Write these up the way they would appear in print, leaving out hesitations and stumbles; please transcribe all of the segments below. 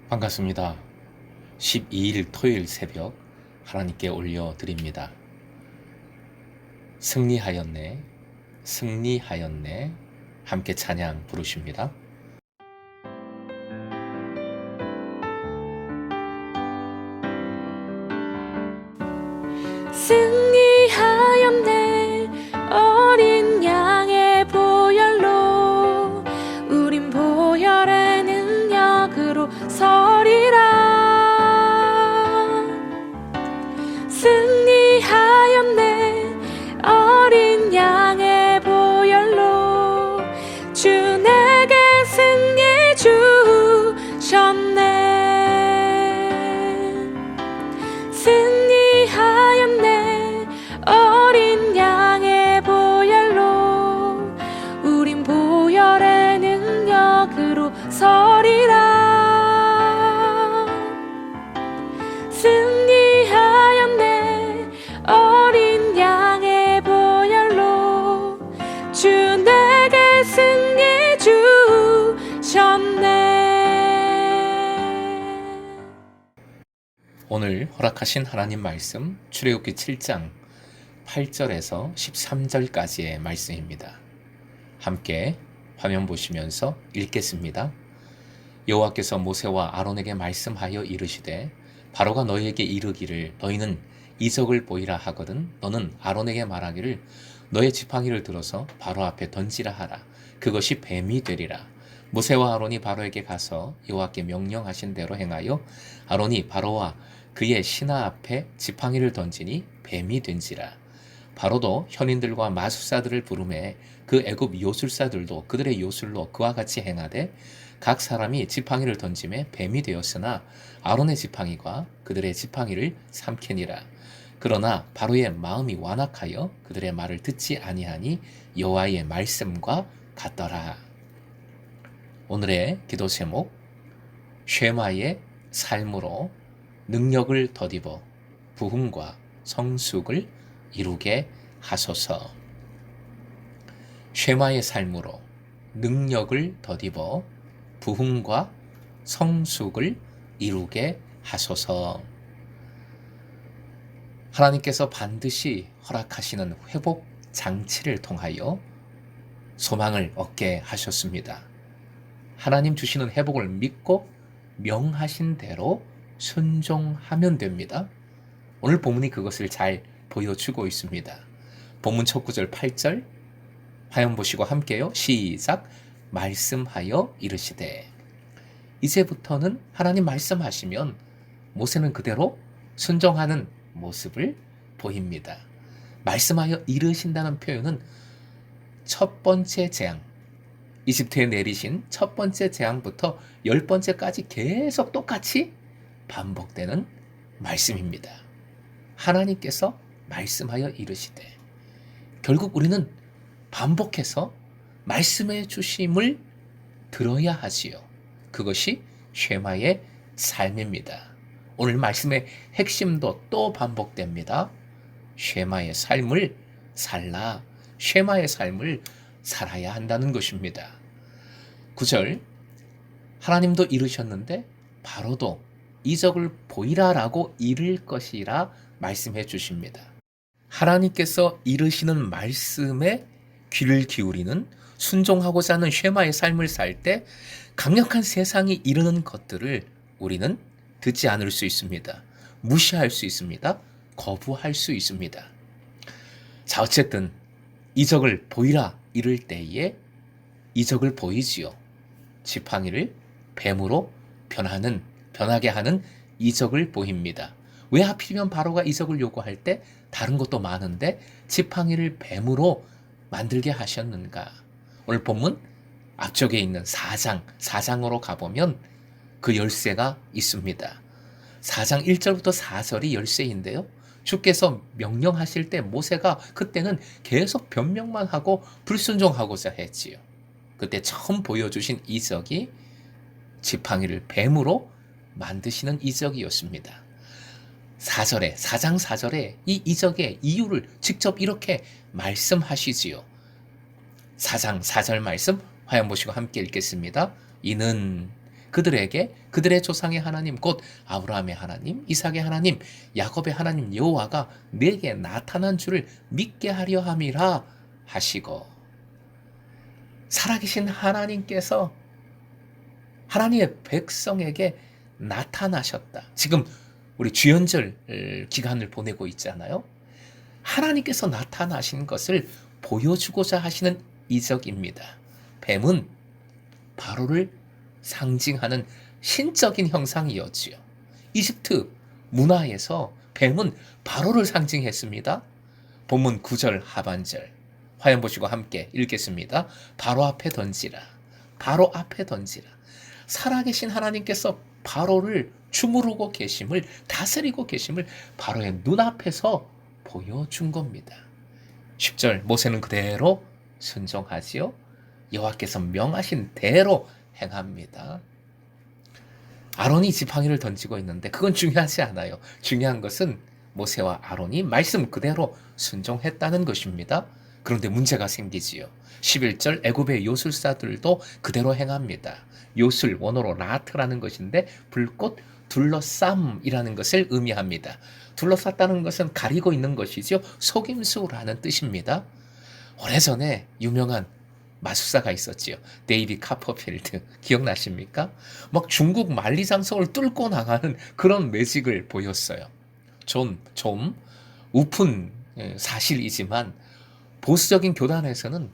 반갑습니다. 12일 토요일 새벽 하나님께 올려드립니다. 승리하였네, 승리하였네, 함께 찬양 부르십니다. 승리하였네 어린 양의 보혈로 우린 보혈의 능력으로 서리라. 승리하였네 어린 양의 보혈로 주 내게 승리 주셨네. 승리하였네 어린 양의 보혈로 우린 보혈의 능력으로 서리라. 승리하였네 어린 양의 보혈로 주 내게 승리 주셨네. 오늘 허락하신 하나님 말씀 출애굽기 7장 8절에서 13절까지의 말씀입니다. 함께 화면 보시면서 읽겠습니다. 여호와께서 모세와 아론에게 말씀하여 이르시되 바로가 너희에게 이르기를 너희는 이적을 보이라 하거든 너는 아론에게 말하기를 너의 지팡이를 들어서 바로 앞에 던지라 하라. 그것이 뱀이 되리라. 모세와 아론이 바로에게 가서 여호와께 명령하신 대로 행하여 아론이 바로와 그의 신하 앞에 지팡이를 던지니 뱀이 된지라. 바로도 현인들과 마술사들을 부르매 그 애굽 요술사들도 그들의 요술로 그와 같이 행하되 각 사람이 지팡이를 던짐에 뱀이 되었으나 아론의 지팡이가 그들의 지팡이를 삼키니라. 그러나 바로의 마음이 완악하여 그들의 말을 듣지 아니하니 여호와의 말씀과 같더라. 오늘의 기도 제목, 쉐마의 삶으로 능력을 덧입어 부흥과 성숙을 이루게 하소서. 쉐마의 삶으로 능력을 덧입어 부흥과 성숙을 이루게 하소서. 하나님께서 반드시 허락하시는 회복 장치를 통하여 소망을 얻게 하셨습니다. 하나님 주시는 회복을 믿고 명하신 대로 순종하면 됩니다. 오늘 본문이 그것을 잘 보여주고 있습니다. 본문 첫 구절 8절 화면 보시고 함께요. 시작. 말씀하여 이르시되. 이제부터는 하나님 말씀하시면 모세는 그대로 순종하는 모습을 보입니다. 말씀하여 이르신다는 표현은 첫 번째 재앙, 이집트에 내리신 첫 번째 재앙부터 10번째까지 계속 똑같이 반복되는 말씀입니다. 하나님께서 말씀하여 이르시되. 결국 우리는 반복해서 말씀해 주심을 들어야 하지요. 그것이 쉐마의 삶입니다. 오늘 말씀의 핵심도 또 반복됩니다. 쉐마의 삶을 살라. 쉐마의 삶을 살아야 한다는 것입니다. 9절 하나님도 이르셨는데 바로도 이적을 보이라라고 이를 것이라 말씀해 주십니다. 하나님께서 이르시는 말씀에 귀를 기울이는 순종하고자 하는 쉐마의 삶을 살 때 강력한 세상이 이르는 것들을 우리는 듣지 않을 수 있습니다. 무시할 수 있습니다. 거부할 수 있습니다. 자, 어쨌든 이적을 보이라 이를 때에 이적을 보이지요. 지팡이를 뱀으로 변하게 하는 이적을 보입니다. 왜 하필이면 바로가 이적을 요구할 때 다른 것도 많은데 지팡이를 뱀으로 만들게 하셨는가? 오늘 본문 앞쪽에 있는 4장으로 가보면 그 열쇠가 있습니다. 4장 1절부터 4절이 열쇠인데요. 주께서 명령하실 때 모세가 그때는 계속 변명만 하고 불순종하고자 했지요. 그때 처음 보여주신 이적이 지팡이를 뱀으로 만드시는 이적이었습니다. 4장 4절에 이 이적의 이유를 직접 이렇게 말씀하시지요. 4장 4절 말씀 화면 보시고 함께 읽겠습니다. 이는 그들에게 그들의 조상의 하나님 곧 아브라함의 하나님, 이삭의 하나님, 야곱의 하나님 여호와가 내게 나타난 줄을 믿게 하려 함이라 하시고, 살아계신 하나님께서 하나님의 백성에게 나타나셨다. 지금 우리 주연절 기간을 보내고 있잖아요. 하나님께서 나타나신 것을 보여주고자 하시는 이적입니다. 뱀은 바로를 상징하는 신적인 형상이었지요. 이집트 문화에서 뱀은 바로를 상징했습니다. 본문 9절 하반절 화면 보시고 함께 읽겠습니다. 바로 앞에 던지라. 바로 앞에 던지라. 살아계신 하나님께서 바로를 주무르고 계심을, 다스리고 계심을 바로의 눈앞에서 보여준 겁니다. 10절 모세는 그대로 순종하지요. 여호와께서 명하신 대로 행합니다. 아론이 지팡이를 던지고 있는데 그건 중요하지 않아요. 중요한 것은 모세와 아론이 말씀 그대로 순종했다는 것입니다. 그런데 문제가 생기지요. 11절 애굽의 요술사들도 그대로 행합니다. 요술 원어로 라트라는 것인데 불꽃 둘러쌈이라는 것을 의미합니다. 둘러쌌다는 것은 가리고 있는 것이죠. 속임수라는 뜻입니다. 오래전에 유명한 마술사가 있었지요. 데이비 카퍼필드 기억나십니까? 막 중국 만리장성을 뚫고 나가는 그런 매직을 보였어요. 좀 우픈 사실이지만 보수적인 교단에서는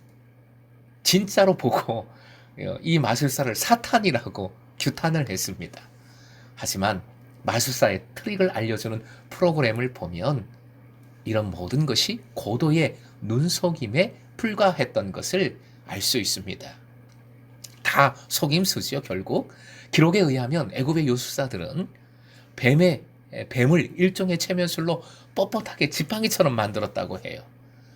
진짜로 보고 이 마술사를 사탄이라고 규탄을 했습니다. 하지만 마술사의 트릭을 알려주는 프로그램을 보면 이런 모든 것이 고도의 눈속임에 불과했던 것을 알 수 있습니다. 다 속임수지요. 결국 기록에 의하면 애굽의 요술사들은 뱀을 일종의 체면술로 뻣뻣하게 지팡이처럼 만들었다고 해요.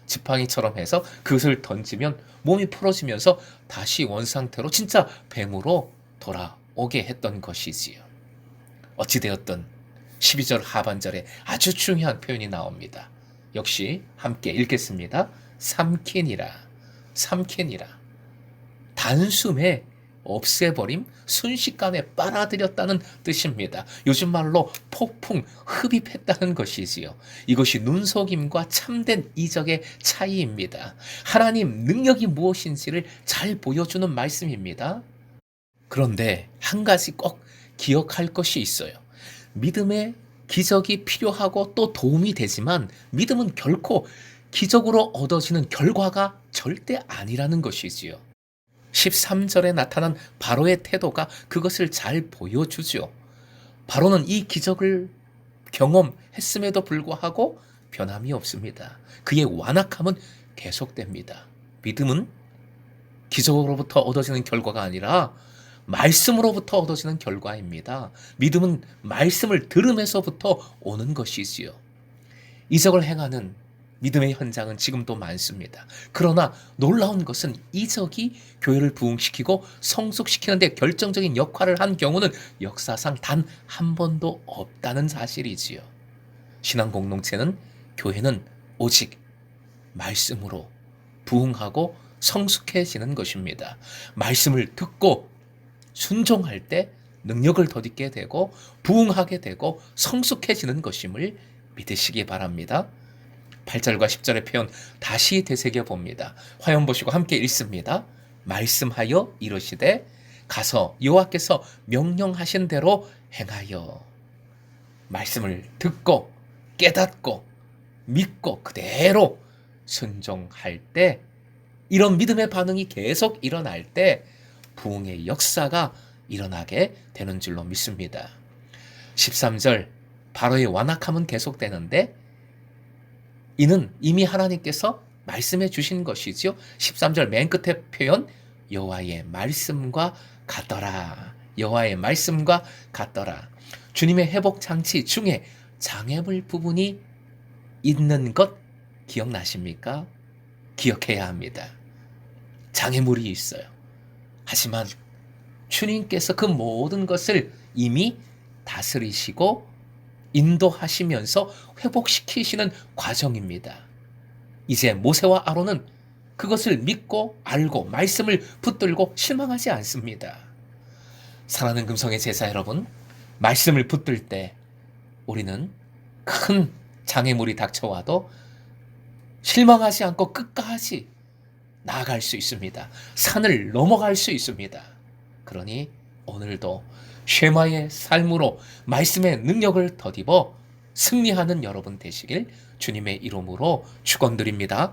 지팡이처럼 해서 그것을 던지면 몸이 풀어지면서 다시 원상태로 진짜 뱀으로 돌아오게 했던 것이지요. 어찌되었든 12절 하반절에 아주 중요한 표현이 나옵니다. 역시 함께 읽겠습니다. 삼키니라. 단숨에 없애버림, 순식간에 빨아들였다는 뜻입니다. 요즘 말로 폭풍, 흡입했다는 것이지요. 이것이 눈속임과 참된 이적의 차이입니다. 하나님 능력이 무엇인지를 잘 보여주는 말씀입니다. 그런데 한 가지 꼭 기억할 것이 있어요. 믿음의 기적이 필요하고 또 도움이 되지만 믿음은 결코 기적으로 얻어지는 결과가 절대 아니라는 것이지요. 13절에 나타난 바로의 태도가 그것을 잘 보여주죠. 바로는 이 기적을 경험했음에도 불구하고 변함이 없습니다. 그의 완악함은 계속됩니다. 믿음은 기적으로부터 얻어지는 결과가 아니라 말씀으로부터 얻어지는 결과입니다. 믿음은 말씀을 들음에서부터 오는 것이지요. 이적을 행하는 믿음의 현장은 지금도 많습니다. 그러나 놀라운 것은 이적이 교회를 부흥시키고 성숙시키는 데 결정적인 역할을 한 경우는 역사상 단 한 번도 없다는 사실이지요. 신앙 공동체는, 교회는 오직 말씀으로 부흥하고 성숙해지는 것입니다. 말씀을 듣고 순종할 때 능력을 덧입게 되고 부흥하게 되고 성숙해지는 것임을 믿으시기 바랍니다. 8절과 10절의 표현 다시 되새겨 봅니다. 화면 보시고 함께 읽습니다. 말씀하여 이르시되 가서 여호와께서 명령하신 대로 행하여. 말씀을 듣고 깨닫고 믿고 그대로 순종할 때, 이런 믿음의 반응이 계속 일어날 때 부흥의 역사가 일어나게 되는 줄로 믿습니다. 13절 바로의 완악함은 계속되는데 이는 이미 하나님께서 말씀해 주신 것이죠. 13절 맨 끝에 표현 여호와의 말씀과 같더라. 여호와의 말씀과 같더라. 주님의 회복 장치 중에 장애물 부분이 있는 것 기억나십니까? 기억해야 합니다. 장애물이 있어요. 하지만 주님께서 그 모든 것을 이미 다스리시고 인도하시면서 회복시키시는 과정입니다. 이제 모세와 아론은 그것을 믿고 알고 말씀을 붙들고 실망하지 않습니다. 사랑하는 금성의 제자 여러분, 말씀을 붙들 때 우리는 큰 장애물이 닥쳐와도 실망하지 않고 끝까지 나아갈 수 있습니다. 산을 넘어갈 수 있습니다. 그러니 오늘도 쉐마의 삶으로 말씀의 능력을 덧입어 승리하는 여러분 되시길 주님의 이름으로 축원드립니다.